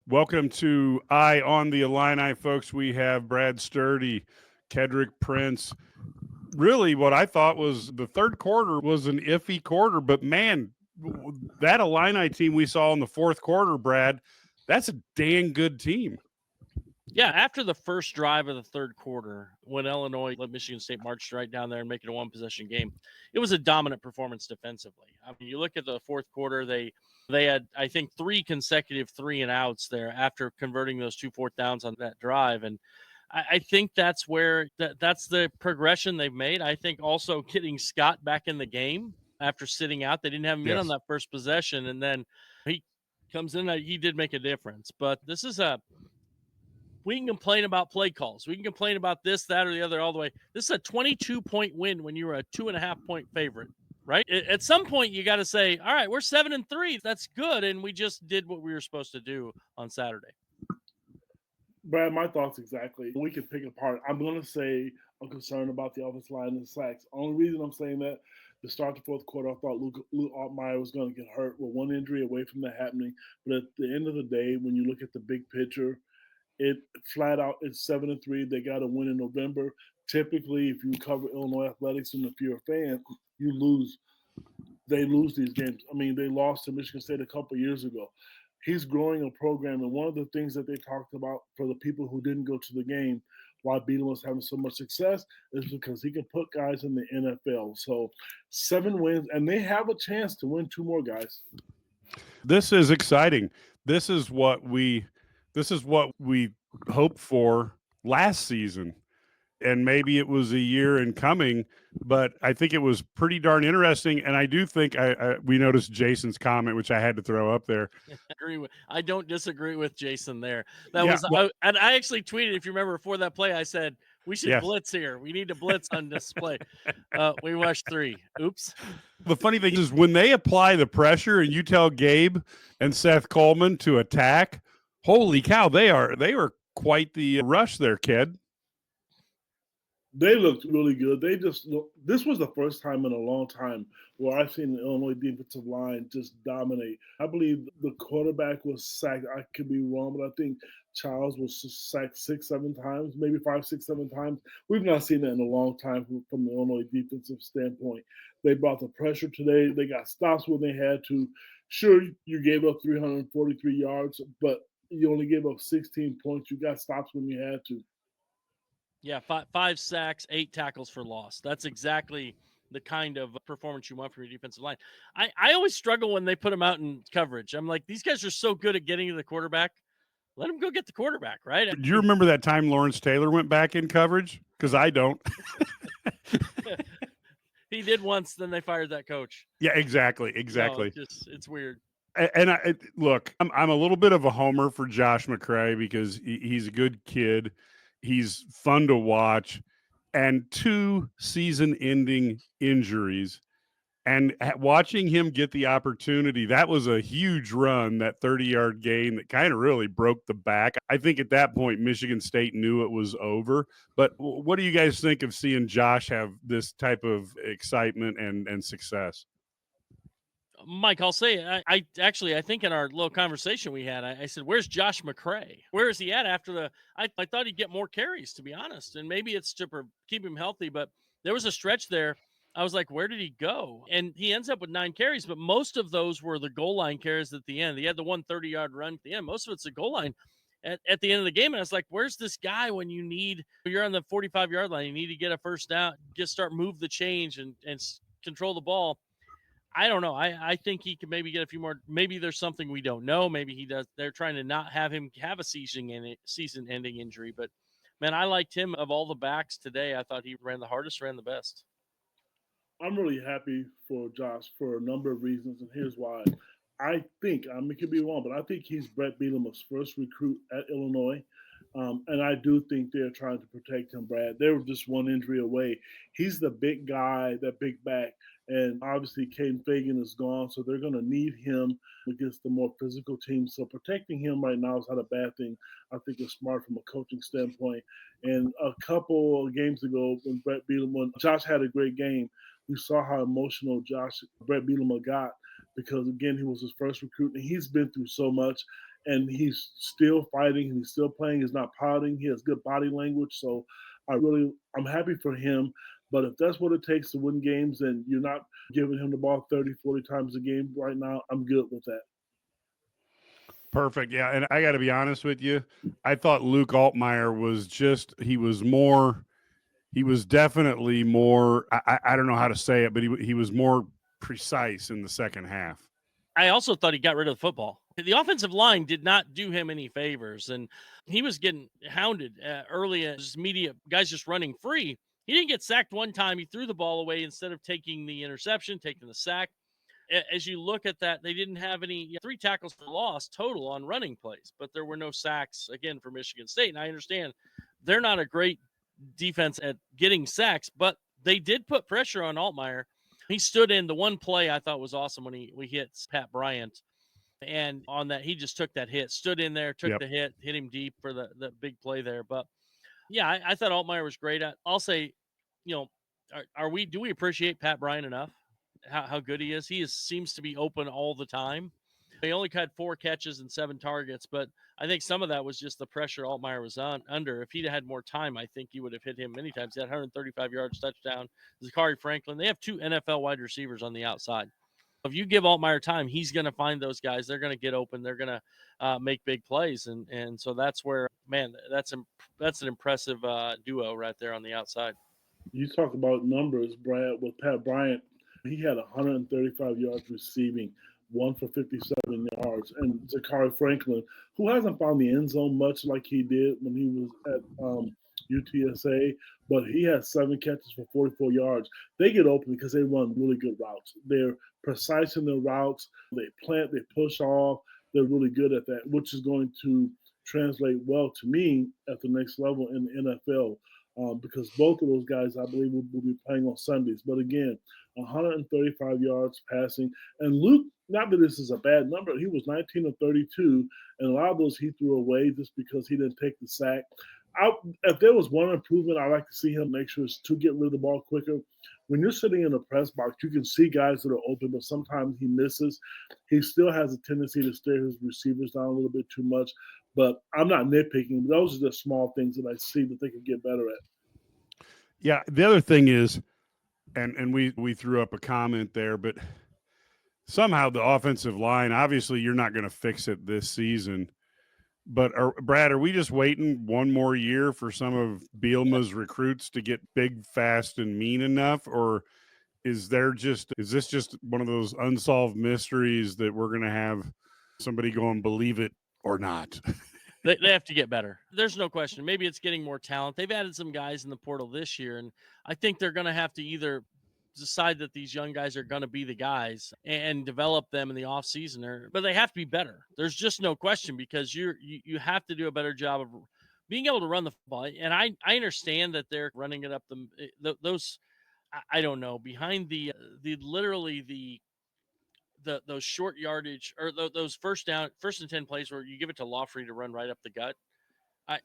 Welcome to Eye on the Illini, folks. We have Brad Sturdy, Kedric Prince. Really, what I thought was the third quarter was an iffy quarter, but man, that Illini team we saw in the fourth quarter, Brad, that's a dang good team. Yeah, after the first drive of the third quarter, when Illinois let Michigan State march right down there and make it a one-possession game, it was a dominant performance defensively. I mean, you look at the fourth quarter, they had, I think, 3 consecutive 3-and-outs there after converting those 2 fourth downs on that drive. And I think that's where that's the progression they've made. I think also getting Scott back in the game after sitting out. They didn't have him in on that first possession, and then he comes in. He did make a difference. But this is we can complain about play calls. We can complain about this, that, or the other all the way. This is a 22-point win when you were a 2.5-point favorite, right? At some point, you got to say, all right, we're 7-3. That's good. And we just did what we were supposed to do on Saturday. Brad, my thoughts exactly. We can pick apart. I'm going to say I'm concerned about the offensive line and sacks. Only reason I'm saying that, to start the fourth quarter, I thought Luke Altmaier was going to get hurt. With one injury away from that happening. But at the end of the day, when you look at the big picture, it flat out it's 7-3. They got to win in November. Typically, if you cover Illinois athletics and if you're a fan, you lose. They lose these games. I mean, they lost to Michigan State a couple years ago. He's growing a program, and one of the things that they talked about for the people who didn't go to the game, why Beetle was having so much success, is because he can put guys in the NFL. So 7 wins, and they have a chance to win 2 more, guys. This is exciting. This is what we hoped for last season. And maybe it was a year in coming, but I think it was pretty darn interesting. And I do think we noticed Jason's comment, which I had to throw up there. I don't disagree with Jason there. And I actually tweeted, if you remember, before that play, I said, we should blitz here. We need to blitz on display. We rushed 3. Oops. The funny thing is when they apply the pressure and you tell Gabe and Seth Coleman to attack, holy cow, they are quite the rush there, kid. They looked really good. This was the first time in a long time where I've seen the Illinois defensive line just dominate. I believe the quarterback was sacked. I could be wrong, but I think Charles was sacked 6, 7 times, maybe 5, 6, 7 times. We've not seen that in a long time from the Illinois defensive standpoint. They brought the pressure today. They got stops when they had to. Sure, you gave up 343 yards, but you only gave up 16 points. You got stops when you had to. Yeah, 5 sacks, 8 tackles for loss. That's exactly the kind of performance you want from your defensive line. I always struggle when they put them out in coverage. I'm like, these guys are so good at getting to the quarterback. Let them go get the quarterback, right? Do you remember that time Lawrence Taylor went back in coverage? Because I don't. He did once, then they fired that coach. Yeah, exactly. No, it's weird. And look, I'm a little bit of a homer for Josh McCray because he's a good kid. He's fun to watch, and 2 season-ending injuries. And watching him get the opportunity, that was a huge run, that 30-yard gain that kind of really broke the back. I think at that point, Michigan State knew it was over. But what do you guys think of seeing Josh have this type of excitement and success? Mike, I'll say, I think in our little conversation we had, I said, where's Josh McCray? Where is he at after I thought he'd get more carries, to be honest. And maybe it's to keep him healthy, but there was a stretch there. I was like, where did he go? And he ends up with 9 carries, but most of those were the goal line carries at the end. He had the 130-yard run at the end. Most of it's the goal line at the end of the game. And I was like, where's this guy when you're on the 45-yard line, you need to get a first down, move the change and control the ball. I don't know. I think he could maybe get a few more. Maybe there's something we don't know. Maybe he does. They're trying to not have him have a season-ending injury. But, man, I liked him. Of all the backs today, I thought he ran the hardest, ran the best. I'm really happy for Josh for a number of reasons, and here's why. I think, I could be wrong, but I think he's Brett Bielema's first recruit at Illinois. And I do think they're trying to protect him, Brad. They were just one injury away. He's the big guy, that big back. And obviously, Caden Fagan is gone, so they're going to need him against the more physical team. So protecting him right now is not a bad thing. I think it's smart from a coaching standpoint. And a couple of games ago, when Josh had a great game, we saw how emotional Brett Bielema got because, again, he was his first recruit, and he's been through so much, and he's still fighting, and he's still playing. He's not pouting. He has good body language. So I'm happy for him. But if that's what it takes to win games and you're not giving him the ball 30, 40 times a game right now, I'm good with that. Perfect. Yeah. And I got to be honest with you. I thought Luke Altmaier he was definitely more, I don't know how to say it, but he was more precise in the second half. I also thought he got rid of the football. The offensive line did not do him any favors, and he was getting hounded early. Just media guys just running free. He didn't get sacked one time. He threw the ball away instead of taking the interception, taking the sack. As you look at that, they didn't have any 3 tackles for loss total on running plays, but there were no sacks again for Michigan State. And I understand they're not a great defense at getting sacks, but they did put pressure on Altmaier. He stood in the one play I thought was awesome when we hit Pat Bryant. And on that, he just took that hit, stood in there, took the hit him deep for the big play there. But yeah, I thought Altmaier was great. I'll say, do we appreciate Pat Bryant enough? How good he is. Seems to be open all the time. He only had 4 catches and 7 targets, but I think some of that was just the pressure Altmaier was under. If he'd had more time, I think he would have hit him many times. He had 135 yards touchdown. Zachary Franklin. They have 2 NFL wide receivers on the outside. If you give Altmaier time, he's going to find those guys. They're going to get open. They're going to make big plays, and so that's where, man, that's an impressive duo right there on the outside. You talk about numbers, Brad, with Pat Bryant. He had 135 yards receiving, 1 for 57 yards. And Zachary Franklin, who hasn't found the end zone much like he did when he was at UTSA, but he has 7 catches for 44 yards. They get open because they run really good routes. They're precise in their routes. They plant, they push off. They're really good at that, which is going to translate well to me at the next level in the NFL. Because both of those guys, I believe, will be playing on Sundays. But again, 135 yards passing. And Luke, not that this is a bad number, he was 19 of 32, and a lot of those he threw away just because he didn't take the sack. If there was one improvement, I'd like to see him make sure to get rid of the ball quicker. When you're sitting in the press box, you can see guys that are open, but sometimes he misses. He still has a tendency to stare his receivers down a little bit too much. But I'm not nitpicking. Those are the small things that I see that they could get better at. Yeah, the other thing is, and we threw up a comment there, but somehow the offensive line, obviously you're not going to fix it this season. But Brad, are we just waiting one more year for some of Bielema's recruits to get big, fast, and mean enough? Or is this just one of those unsolved mysteries that we're going to have somebody going, believe it or not? They have to get better. There's no question. Maybe it's getting more talent. They've added some guys in the portal this year, and I think they're going to have to either decide that these young guys are going to be the guys and develop them in the offseason, but they have to be better. There's just no question, because you have to do a better job of being able to run the football. And I understand that they're running it up those. I don't know, behind those short yardage or those first and 10 plays where you give it to Lawfrey to run right up the gut.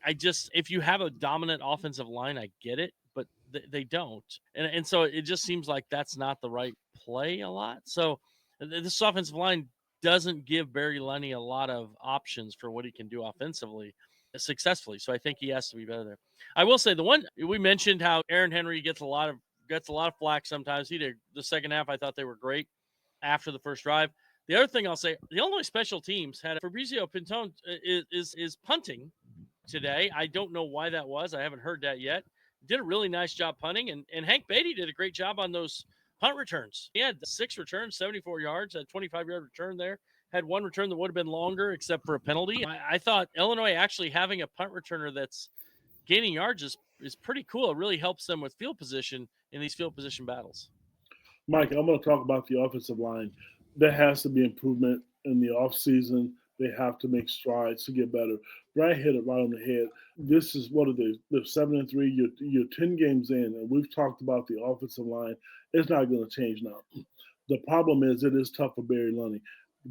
I just, if you have a dominant offensive line, I get it, but they don't. And so it just seems like that's not the right play a lot. So this offensive line doesn't give Barry Lunny a lot of options for what he can do offensively successfully. So I think he has to be better there. I will say, the one we mentioned, how Aaron Henry gets a lot of flack sometimes. He did the second half. I thought they were great after the first drive. The other thing I'll say, the Illinois special teams had Fabrizio Pintone is punting today. I don't know why that was. I haven't heard that yet. Did a really nice job punting, and Hank Beatty did a great job on those punt returns. He had 6 returns, 74 yards, a 25-yard return there. Had one return that would have been longer except for a penalty. I thought Illinois actually having a punt returner that's gaining yards is pretty cool. It really helps them with field position in these field position battles. Mike, I'm going to talk about the offensive line. There has to be improvement in the offseason. They have to make strides to get better. Brad hit it right on the head. This is, what are they? They're 7-3. You're 10 games in, and we've talked about the offensive line. It's not going to change now. The problem is it is tough for Barry Lunny.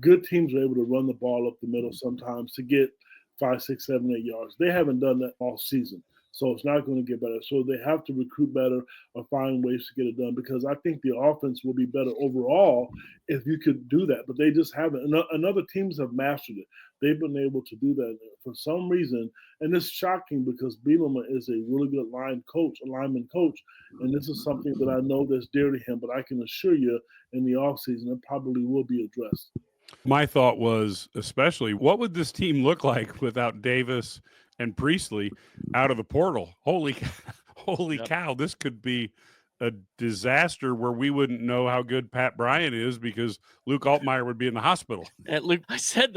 Good teams are able to run the ball up the middle sometimes to get 5, 6, 7, 8 yards. They haven't done that all season. So it's not going to get better. So they have to recruit better or find ways to get it done, because I think the offense will be better overall if you could do that. But they just haven't. And other teams have mastered it. They've been able to do that for some reason. And it's shocking because Bielema is a really good lineman coach. And this is something that I know that's dear to him, but I can assure you in the offseason, it probably will be addressed. My thought was, especially, what would this team look like without Davis and Priestley out of the portal? Holy cow, this could be a disaster where we wouldn't know how good Pat Bryant is because Luke Altmaier would be in the hospital. And Luke, I said,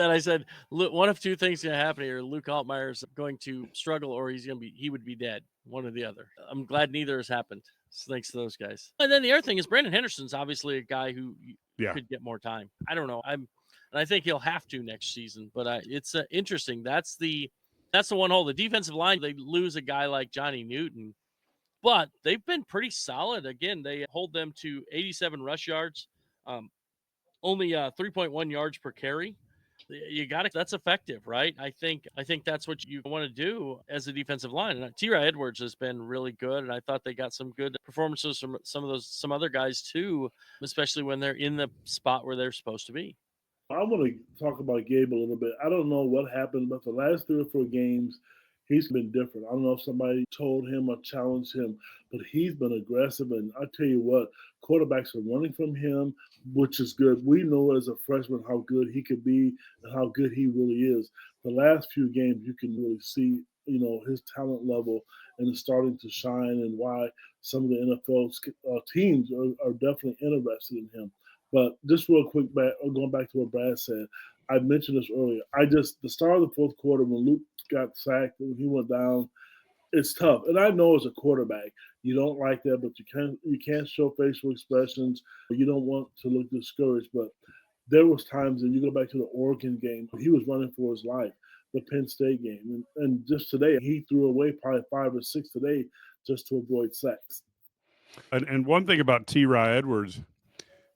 Luke, one of two things going to happen here. Luke Altmaier's going to struggle, or he would be dead, one or the other. I'm glad neither has happened. Thanks to those guys. And then the other thing is Brandon Henderson's obviously a guy who could get more time. I don't know. And I think he'll have to next season, but it's interesting. That's the one hole. The defensive line, they lose a guy like Johnny Newton, but they've been pretty solid. Again, they hold them to 87 rush yards, only 3.1 yards per carry. You got it. That's effective, right? I think that's what you want to do as a defensive line. And T.Y. Edwards has been really good, and I thought they got some good performances from some other guys too, especially when they're in the spot where they're supposed to be. I want to talk about Gabe a little bit. I don't know what happened, but the last 3 or 4 games, he's been different. I don't know if somebody told him or challenged him, but he's been aggressive. And I tell you what, quarterbacks are running from him, which is good. We know as a freshman how good he could be and how good he really is. The last few games, you can really see, his talent level, and it's starting to shine, and why some of the NFL teams are definitely interested in him. But just real quick, going back to what Brad said, I mentioned this earlier. The start of the fourth quarter when Luke got sacked and he went down, it's tough. And I know as a quarterback, you don't like that, but you can't show facial expressions. You don't want to look discouraged. But there was times, and you go back to the Oregon game, he was running for his life, the Penn State game. And just today, he threw away probably 5 or 6 today just to avoid sacks. And one thing about T.Y. Edwards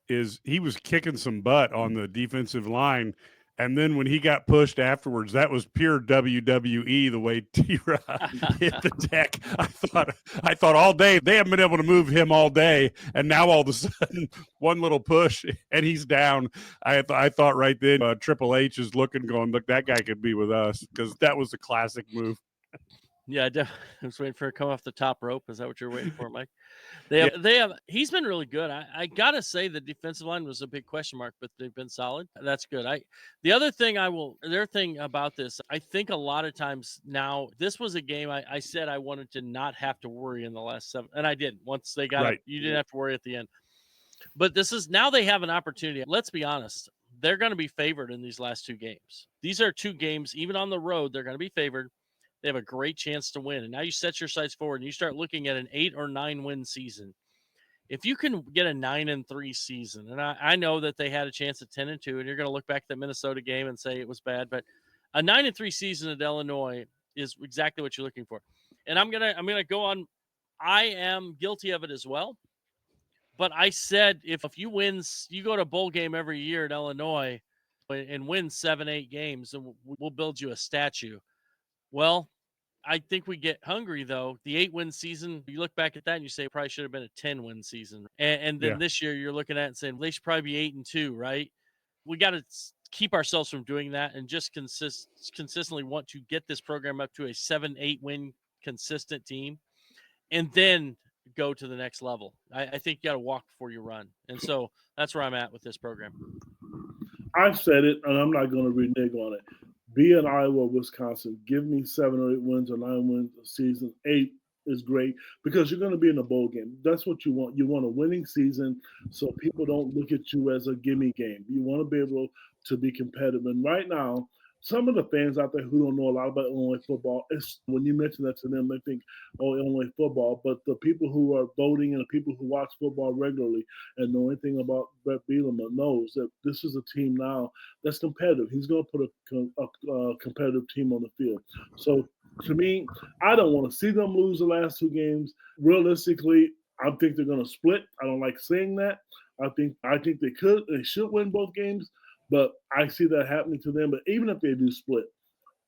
is he was kicking some butt on the defensive line. And then when he got pushed afterwards, that was pure WWE, the way T-Rod hit the deck. I thought all day, they haven't been able to move him all day. And now all of a sudden, one little push and he's down. I thought right then, Triple H is looking, going, look, that guy could be with us, because that was a classic move. Yeah, I was waiting for it to come off the top rope. Is that what you're waiting for, Mike? He's been really good. I gotta say the defensive line was a big question mark, but they've been solid. That's good. The other thing about this, I think a lot of times now, this was a game I said I wanted to not have to worry in the last 7, and I did. Once they got it, you didn't have to worry at the end. But now they have an opportunity. Let's be honest. They're going to be favored in these last 2 games. These are 2 games, even on the road, they're going to be favored. They have a great chance to win. And now you set your sights forward and you start looking at an 8 or 9 win season. If you can get a 9-3 season, and I know that they had a chance at 10-2, and you're going to look back at the Minnesota game and say it was bad, but a 9-3 season at Illinois is exactly what you're looking for. And I'm gonna go on. I am guilty of it as well. But I said if you go to a bowl game every year at Illinois and win 7-8 games, and we'll build you a statue. Well, I think we get hungry, though. The 8-win season, you look back at that and you say it probably should have been a 10-win season. And then this year you're looking at it and saying they should probably be 8-2, right? We got to keep ourselves from doing that and just consistently want to get this program up to a 7-8 win consistent team and then go to the next level. I think you got to walk before you run. And so that's where I'm at with this program. I've said it, and I'm not going to renege on it. Be in Iowa, Wisconsin. Give me 7 or 8 wins or 9 wins a season. 8 is great because you're going to be in a bowl game. That's what you want. You want a winning season so people don't look at you as a gimme game. You want to be able to be competitive. And right now, some of the fans out there who don't know a lot about Illinois football, when you mention that to them, they think, oh, Illinois football. But the people who are voting and the people who watch football regularly and know anything about Brett Bielema knows that this is a team now that's competitive. He's going to put a competitive team on the field. So to me, I don't want to see them lose the last 2 games. Realistically, I think they're going to split. I don't like saying that. I think they should win both games. But I see that happening to them. But even if they do split,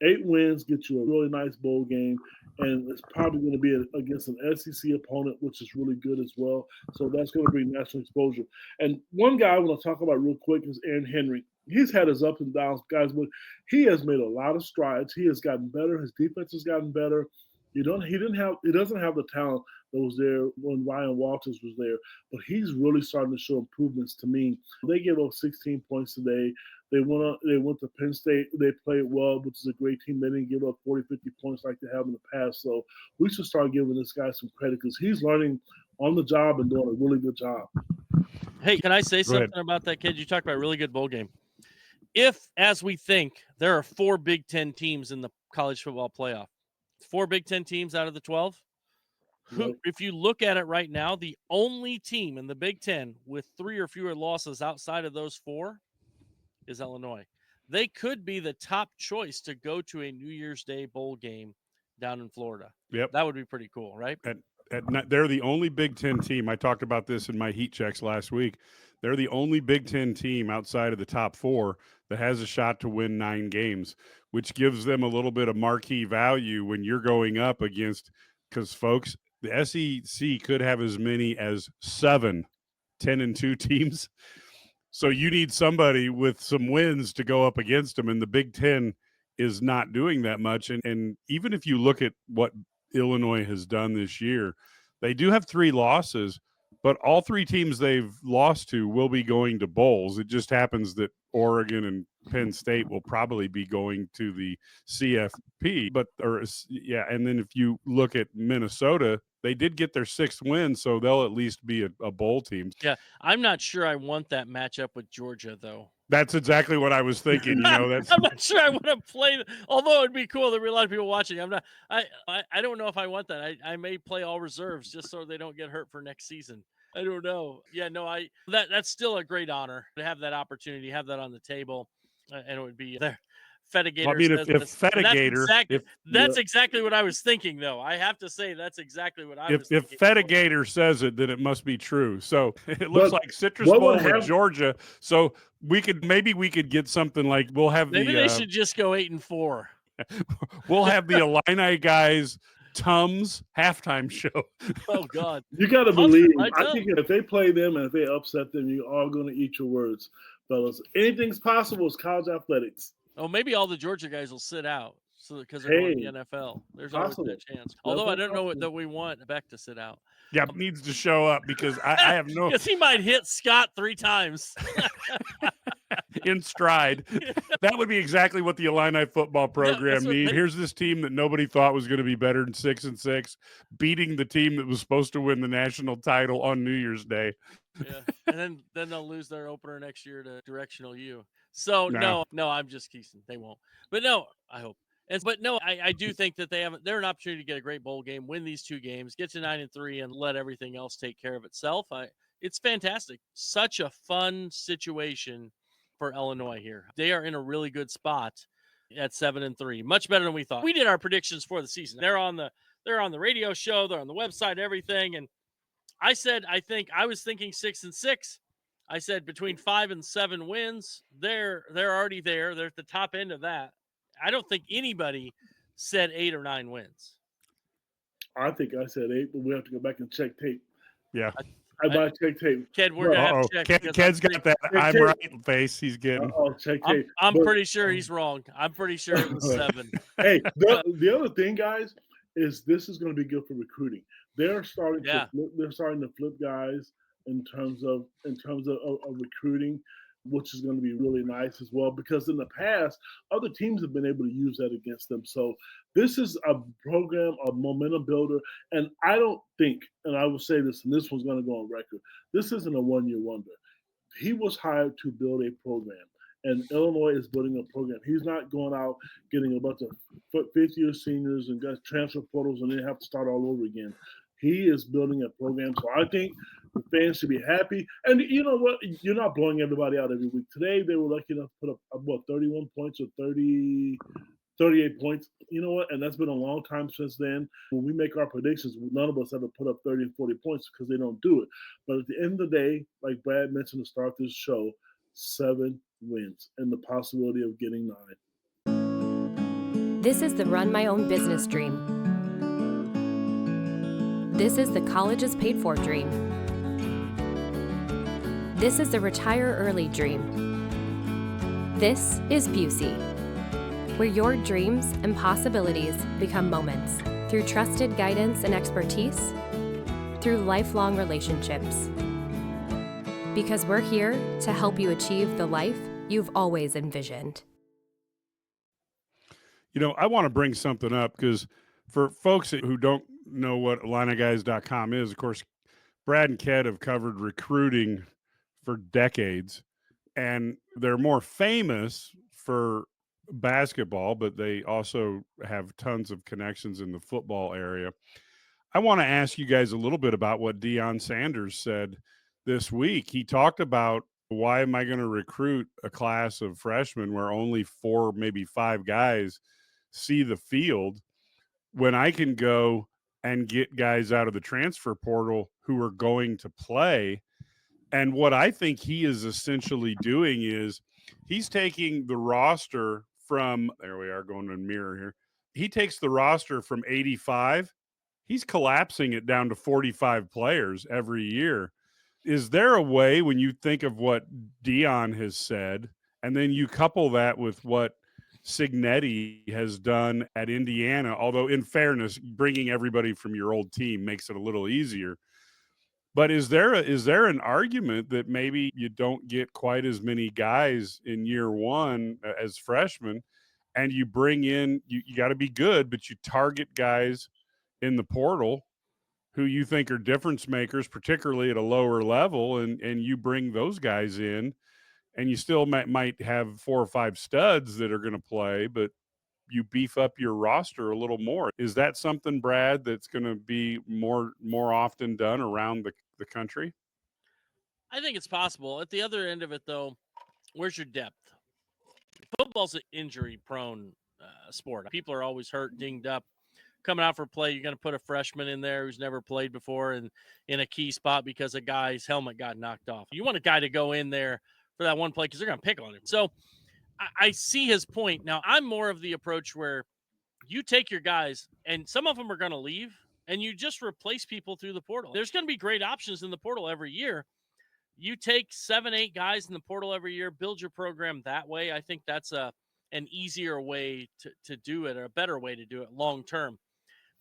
8 wins get you a really nice bowl game, and it's probably going to be against an SEC opponent, which is really good as well. So that's going to bring national exposure. And one guy I want to talk about real quick is Aaron Henry. He's had his ups and downs, guys, but he has made a lot of strides. He has gotten better. His defense has gotten better. He doesn't have the talent that was there when Ryan Walters was there, but he's really starting to show improvements to me. They gave up 16 points today. They went to Penn State. They played well, which is a great team. They didn't give up 40, 50 points like they have in the past. So we should start giving this guy some credit because he's learning on the job and doing a really good job. Hey, can I say something about that kid? You talked about a really good bowl game. If, as we think, there are 4 Big Ten teams in the college football playoff, 4 Big Ten teams out of the 12, if you look at it right now, the only team in the Big Ten with 3 or fewer losses outside of those 4 is Illinois. They could be the top choice to go to a New Year's Day bowl game down in Florida. Yep. That would be pretty cool, right? They're the only Big Ten team. I talked about this in my heat checks last week. They're the only Big Ten team outside of the top 4 that has a shot to win 9 games, which gives them a little bit of marquee value when you're going up against, because folks, the SEC could have as many as 7 10-2 teams. So you need somebody with some wins to go up against them, and the Big Ten is not doing that much. And even if you look at what Illinois has done this year, they do have 3 losses, but all 3 teams they've lost to will be going to bowls. It just happens that Oregon and Penn State will probably be going to the CFP. And then if you look at Minnesota, they did get their 6th win, so they'll at least be a bowl team. Yeah, I'm not sure I want that matchup with Georgia, though. That's exactly what I was thinking. I'm not sure I want to play. Although it'd be cool. There'd be a lot of people watching. I don't know if I want that. I may play all reserves just so they don't get hurt for next season. I don't know. Yeah, no. That's still a great honor to have that opportunity, have that on the table, and it would be there. Fedigator. I mean, if Fedigator, that's exactly what I was thinking, though. I have to say that's exactly what I was thinking. If Fedigator says it, then it must be true. So it looks like Citrus Bowl with Georgia. So we could get something like they should just go 8-4. We'll have the Illini guys Tums halftime show. Oh God! You got to believe. I think if they play them and if they upset them, you're all going to eat your words, fellas. Anything's possible. It's college athletics. Oh, maybe all the Georgia guys will sit out because they're going to the NFL. There's always that chance. Although I don't know that we want Beck to sit out. Yeah, needs to show up because I have no. Because he might hit Scott 3 times in stride. That would be exactly what the Illini football program need. Here's this team that nobody thought was going to be better than 6-6, beating the team that was supposed to win the national title on New Year's Day. Yeah, and then they'll lose their opener next year to Directional U. So no, I'm just teasing. They won't. But no, I hope. I do think that they're an opportunity to get a great bowl game, win these 2 games, get to 9-3, and let everything else take care of itself. It's fantastic. Such a fun situation for Illinois here. They are in a really good spot at 7-3, much better than we thought. We did our predictions for the season. They're on the radio show, they're on the website, everything. And I said I was thinking 6-6. I said between 5 and 7 wins. They're already there. They're at the top end of that. I don't think anybody said 8 or 9 wins. I think I said 8, but we have to go back and check tape. Yeah. I might check tape. Ked, we're going to have to check. Ked's got that I'm right face he's getting. Check tape. I'm pretty sure he's wrong. I'm pretty sure it was 7. Hey, the other thing, guys, is this is going to be good for recruiting. They're starting to flip guys in terms of recruiting, which is going to be really nice as well, because in the past, other teams have been able to use that against them. So this is a program, a momentum builder. And I don't think, and I will say this, and this one's going to go on record, this isn't a one-year wonder. He was hired to build a program, and Illinois is building a program. He's not going out getting a bunch of fifth-year seniors and got transfer portals and then have to start all over again. He is building a program. So I think the fans should be happy. And you know what? You're not blowing everybody out every week. Today, they were lucky enough to put up, 31 points or 38 points. You know what? And that's been a long time since then. When we make our predictions, none of us ever put up 30 and 40 points because they don't do it. But at the end of the day, like Brad mentioned to start this show, 7 wins and the possibility of getting 9. This is the run my own business dream. This is the colleges paid for dream. This is the retire early dream. This is Busey, where your dreams and possibilities become moments through trusted guidance and expertise, through lifelong relationships. Because we're here to help you achieve the life you've always envisioned. You know, I want to bring something up because for folks who don't know what IlliniGuys.com is, of course, Brad and Ked have covered recruiting for decades, and they're more famous for basketball, but they also have tons of connections in the football area. I want to ask you guys a little bit about what Deion Sanders said this week. He talked about, why am I going to recruit a class of freshmen where only 4, maybe 5 guys see the field when I can go and get guys out of the transfer portal who are going to play? And what I think he is essentially doing is he's taking the roster from, there we are going to mirror here. He takes the roster from 85. He's collapsing it down to 45 players every year. Is there a way, when you think of what Deion has said, and then you couple that with what Signetti has done at Indiana, although in fairness, bringing everybody from your old team makes it a little easier. But is there an argument that maybe you don't get quite as many guys in year one as freshmen, and you bring in, you got to be good, but you target guys in the portal who you think are difference makers, particularly at a lower level, and you bring those guys in, and you still might have 4 or 5 studs that are going to play, but you beef up your roster a little more. Is that something, Brad, that's going to be more often done around the country? I think it's possible. At the other end of it, though, where's your depth? Football's an injury-prone sport. People are always hurt, dinged up. Coming out for play, you're going to put a freshman in there who's never played before and in a key spot because a guy's helmet got knocked off. You want a guy to go in there for that one play because they're going to pick on him. So I see his point. Now, I'm more of the approach where you take your guys, and some of them are going to leave, and you just replace people through the portal. There's going to be great options in the portal every year. You take 7, 8 guys in the portal every year, build your program that way. I think that's an easier way to do it, or a better way to do it long term.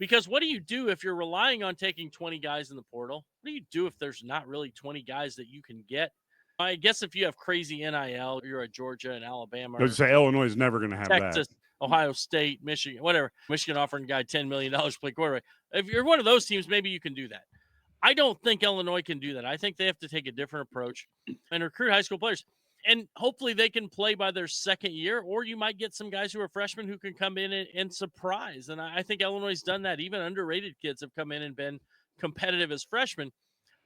Because what do you do if you're relying on taking 20 guys in the portal? What do you do if there's not really 20 guys that you can get? I guess if you have crazy NIL, you're at Georgia and Alabama. I would say Illinois is never going to have Texas, that. Ohio State, Michigan, whatever. Michigan offering a guy $10 million to play quarterback. If you're one of those teams, maybe you can do that. I don't think Illinois can do that. I think they have to take a different approach and recruit high school players. And hopefully they can play by their second year, or you might get some guys who are freshmen who can come in and surprise. And I think Illinois has done that. Even underrated kids have come in and been competitive as freshmen.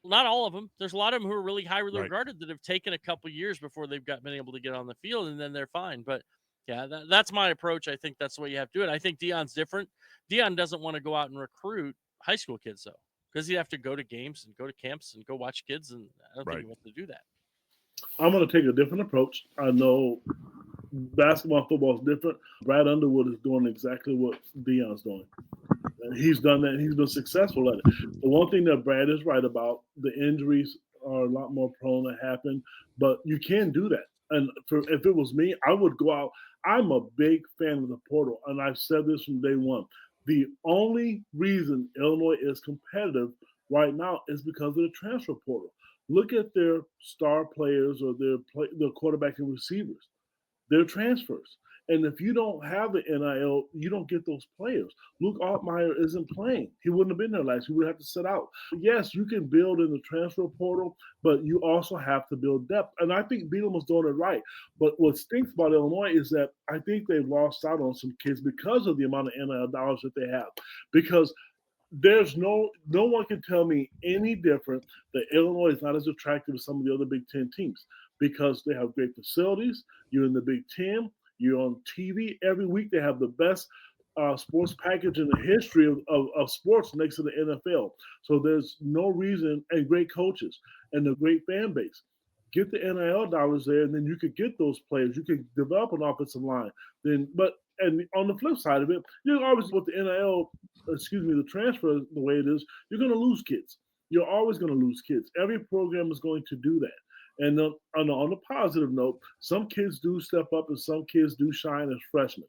Not all of them. There's a lot of them who are really highly regarded that have taken a couple years before they've been able to get on the field, and then they're fine. But yeah, that's my approach. I think that's the way you have to do it. I think Deion's different. Deion doesn't want to go out and recruit high school kids, though, because he'd have to go to games and go to camps and go watch kids, and I don't think he wants to do that. I'm going to take a different approach. I know basketball and football is different. Brad Underwood is doing exactly what Deion's doing. And he's done that, and he's been successful at it. The one thing that Brad is right about, the injuries are a lot more prone to happen, but you can do that. And if it was me, I would go out. I'm a big fan of the portal, and I've said this from day one. The only reason Illinois is competitive right now is because of the transfer portal. Look at their star players or their quarterback and receivers. They're transfers. And if you don't have the NIL, you don't get those players. Luke Altmaier isn't playing. He wouldn't have been there last year. He would have to sit out. Yes, you can build in the transfer portal, but you also have to build depth. And I think Beadle was doing it right. But what stinks about Illinois is that I think they've lost out on some kids because of the amount of NIL dollars that they have. Because there's no one can tell me any different that Illinois is not as attractive as some of the other Big Ten teams because they have great facilities. You're in the Big Ten. You're on TV every week. They have the best sports package in the history of sports next to the NFL. So there's no reason, and great coaches and a great fan base. Get the NIL dollars there, and then you could get those players. You could develop an offensive line. But And on the flip side of it, you're always with the NIL, the transfer the way it is, you're going to lose kids. You're always going to lose kids. Every program is going to do that. And on a positive note, some kids do step up and some kids do shine as freshmen.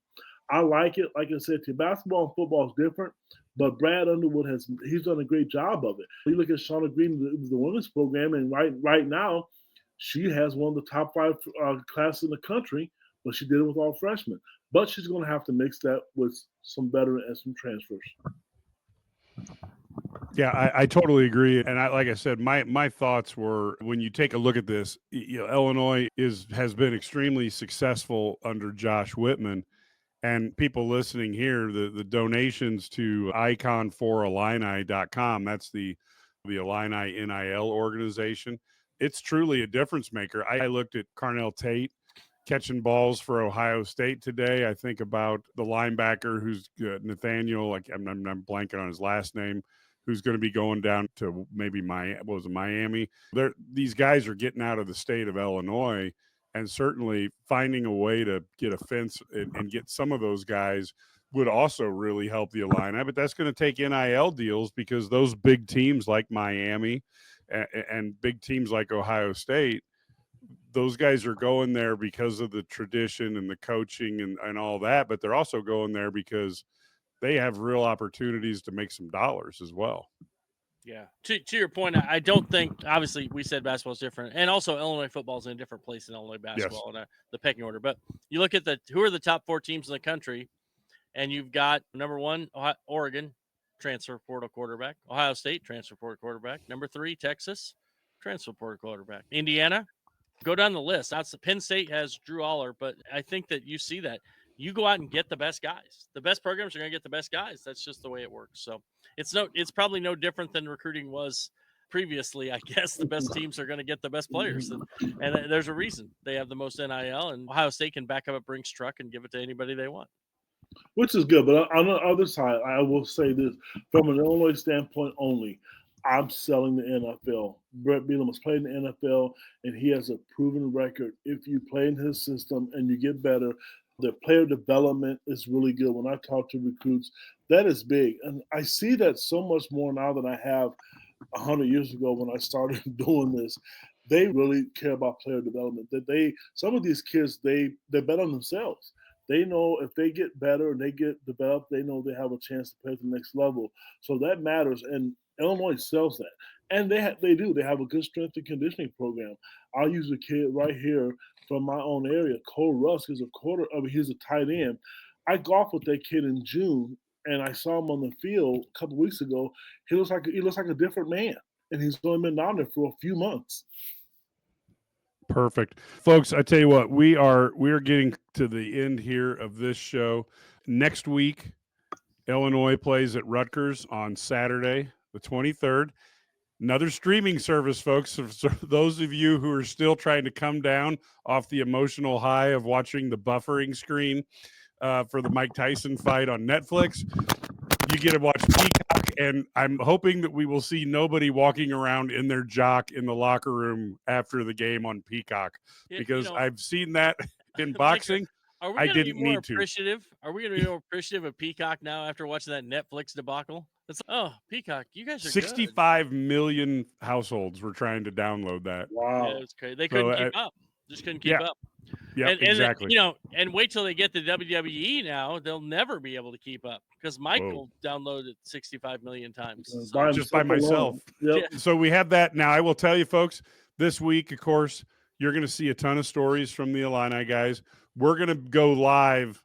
I like it. Like I said, to basketball and football is different, but Brad Underwood he's done a great job of it. You look at Shauna Green, the women's program, and right now, she has one of the top 5 classes in the country, but she did it with all freshmen. But she's going to have to mix that with some veteran and some transfers. Yeah, I totally agree. And like I said, my thoughts were, when you take a look at this, Illinois has been extremely successful under Josh Whitman. And people listening here, the donations to icon4illini.com, that's the Illini NIL organization. It's truly a difference maker. I looked at Carnell Tate catching balls for Ohio State today. I think about the linebacker who's Nathaniel, like I'm blanking on his last name, who's going to be going down to maybe Miami. These guys are getting out of the state of Illinois, and certainly finding a way to get a fence and get some of those guys would also really help the Illini. But that's going to take NIL deals, because those big teams like Miami and big teams like Ohio State, those guys are going there because of the tradition and the coaching and all that, but they're also going there because they have real opportunities to make some dollars as well. Yeah. To your point, I don't think, obviously we said basketball is different, and also Illinois football is in a different place than Illinois basketball in the pecking order. But you look at who are the top 4 teams in the country, and you've got number 1, Oregon, transfer portal quarterback. Ohio State, transfer portal quarterback. Number 3, Texas, transfer portal quarterback. Indiana, go down the list. That's Penn State has Drew Aller, but I think that you see that. You go out and get the best guys. The best programs are going to get the best guys. That's just the way it works. So it's probably no different than recruiting was previously. I guess the best teams are going to get the best players, and there's a reason they have the most NIL. And Ohio State can back up a Brinks truck and give it to anybody they want, which is good. But on the other side, I will say this: from an Illinois standpoint only, I'm selling the NFL. Brett Bielema has played in the NFL, and he has a proven record. If you play in his system and you get better, the player development is really good. When I talk to recruits, that is big. And I see that so much more now than I have 100 years ago when I started doing this. They really care about player development. Some of these kids, they bet on themselves. They know if they get better and they get developed, they know they have a chance to play at the next level. So that matters. And Illinois sells that. And they do. They have a good strength and conditioning program. I'll use a kid right here from my own area. Cole Rusk is he's a tight end. I golfed with that kid in June, and I saw him on the field a couple weeks ago. He looks like a different man, and he's only been down there for a few months. Perfect. Folks, I tell you what, we are getting to the end here of this show. Next week, Illinois plays at Rutgers on Saturday, the 23rd. Another streaming service, folks. So those of you who are still trying to come down off the emotional high of watching the buffering screen for the Mike Tyson fight on Netflix, you get to watch Peacock, and I'm hoping that we will see nobody walking around in their jock in the locker room after the game on Peacock, because I've seen that in boxing. I didn't need to. Are we going to be more appreciative of Peacock now after watching that Netflix debacle? It's Peacock, you guys are 65 million households were trying to download that. Wow. Yeah, it's crazy. They couldn't keep up. Just couldn't keep up. Yeah, exactly. And wait till they get the WWE now, they'll never be able to keep up, because Michael downloaded 65 million times. Just by myself. Yep. Yeah. So we have that. Now, I will tell you, folks, this week, of course, you're going to see a ton of stories from the Illini guys. We're going to go live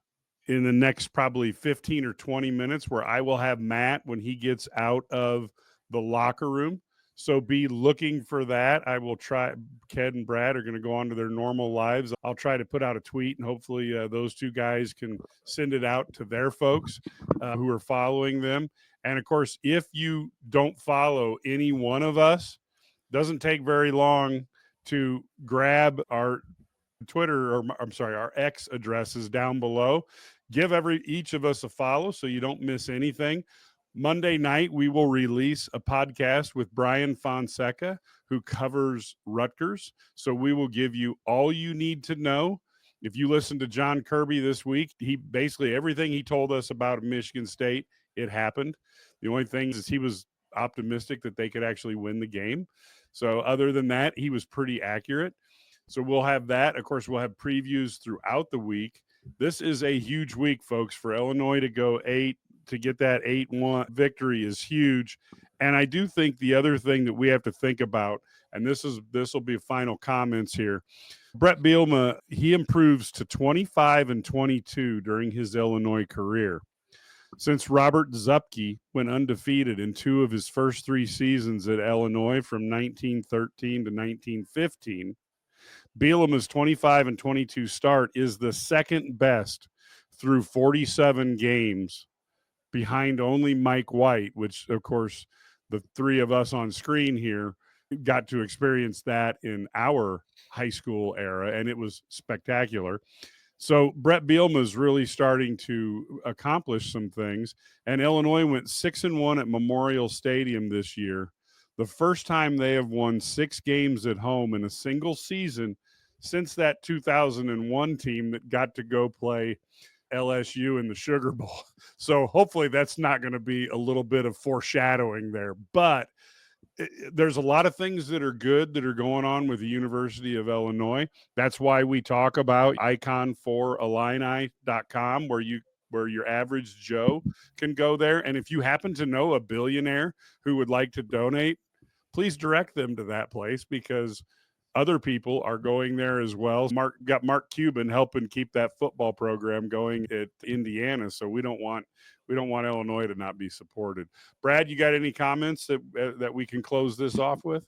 in the next probably 15 or 20 minutes, where I will have Matt when he gets out of the locker room. So be looking for that. I will try. Ked and Brad are going to go on to their normal lives. I'll try to put out a tweet, and hopefully those two guys can send it out to their folks who are following them. And of course, if you don't follow any one of us, doesn't take very long to grab our Twitter, our X addresses down below. Give each of us a follow so you don't miss anything. Monday night, we will release a podcast with Brian Fonseca, who covers Rutgers. So we will give you all you need to know If you listen to John Kirby this week, he basically everything he told us about Michigan State, it happened. The only thing is he was optimistic that they could actually win the game. So other than that, he was pretty accurate. So we'll have that. Of course, we'll have previews throughout the week. This is a huge week, folks, for Illinois to go 8, to get that 8-1 victory is huge. And I do think the other thing that we have to think about, and this will be final comments here. Brett Bielema, he improves to 25-22 during his Illinois career. Since Robert Zupke went undefeated in 2 of his first 3 seasons at Illinois from 1913 to 1915, Bielema's 25-22 start is the second best through 47 games, behind only Mike White, which, of course, the 3 of us on screen here got to experience that in our high school era, and it was spectacular. So Brett Bielema is really starting to accomplish some things, and Illinois went 6-1 at Memorial Stadium this year, the first time they have won 6 games at home in a single season since that 2001 team that got to go play LSU in the Sugar Bowl. So hopefully that's not going to be a little bit of foreshadowing there, but there's a lot of things that are good that are going on with the University of Illinois. That's why we talk about icon4illini.com, where your average Joe can go there. And if you happen to know a billionaire who would like to donate, please direct them to that place, because other people are going there as well. Mark Cuban helping keep that football program going at Indiana. So we don't want Illinois to not be supported. Brad, you got any comments that we can close this off with?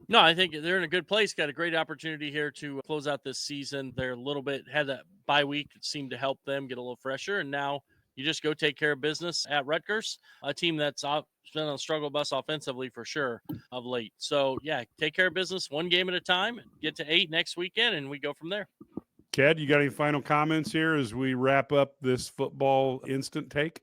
No, I think they're in a good place. Got a great opportunity here to close out this season. They're a little bit had that bye week. It seemed to help them get a little fresher, and now you just go take care of business at Rutgers, a team that's been on a struggle bus offensively for sure of late. So, yeah, take care of business one game at a time, get to 8 next weekend, and we go from there. Ked, you got any final comments here as we wrap up this football instant take?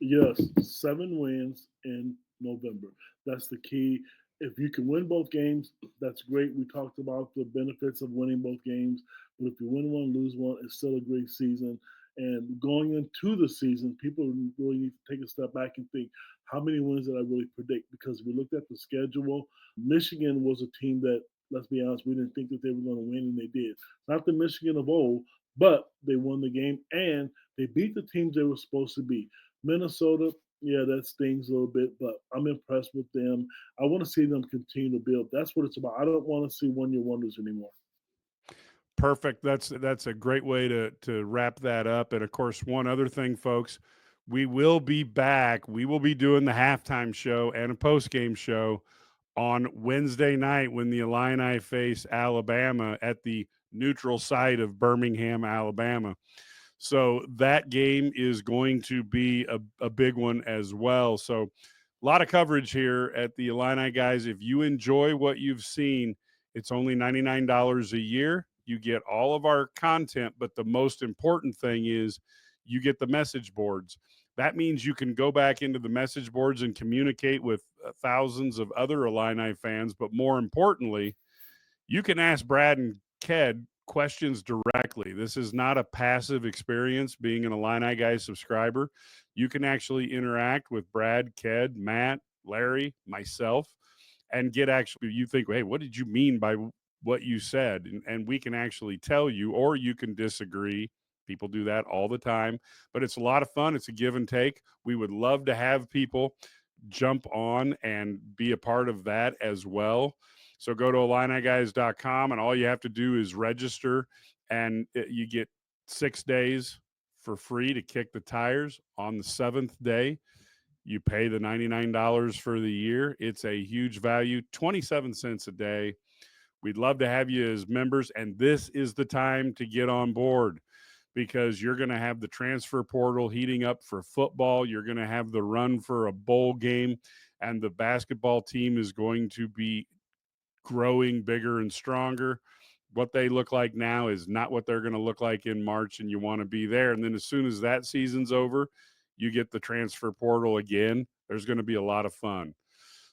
Yes, 7 wins in November. That's the key. If you can win both games, that's great. We talked about the benefits of winning both games, but if you win one, lose one, it's still a great season. And going into the season, people really need to take a step back and think, how many wins did I really predict? Because we looked at the schedule. Michigan was a team that, let's be honest, we didn't think that they were going to win, and they did. Not the Michigan of old, but they won the game, and they beat the teams they were supposed to beat. Minnesota, yeah, that stings a little bit, but I'm impressed with them. I want to see them continue to build. That's what it's about. I don't want to see one-year wonders anymore. Perfect. That's a great way to wrap that up. And of course, one other thing, folks, we will be back. We will be doing the halftime show and a post-game show on Wednesday night when the Illini face Alabama at the neutral site of Birmingham, Alabama. So that game is going to be a big one as well. So a lot of coverage here at the Illini Guys. If you enjoy what you've seen, it's only $99 a year. You get all of our content, but the most important thing is you get the message boards. That means you can go back into the message boards and communicate with thousands of other Illini fans. But more importantly, you can ask Brad and Ked questions directly. This is not a passive experience being an Illini Guys subscriber. You can actually interact with Brad, Ked, Matt, Larry, myself, and you think, hey, what did you mean by what you said? And we can actually tell you, or you can disagree. People do that all the time, but it's a lot of fun. It's a give and take. We would love to have people jump on and be a part of that as well. So go to IlliniGuys.com, and all you have to do is register, and you get 6 days for free to kick the tires. On the 7th day, you pay the $99 for the year. It's a huge value, 27 cents a day. We'd love to have you as members, and this is the time to get on board, because you're going to have the transfer portal heating up for football. You're going to have the run for a bowl game, and the basketball team is going to be growing bigger and stronger. What they look like now is not what they're going to look like in March, and you want to be there. And then as soon as that season's over, you get the transfer portal again. There's going to be a lot of fun.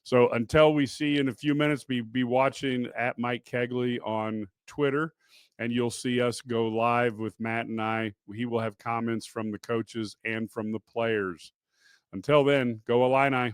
So until we see you in a few minutes, be watching at Mike Cagley on Twitter. and you'll see us go live with Matt and I. He will have comments from the coaches and from the players. Until then, go Illini.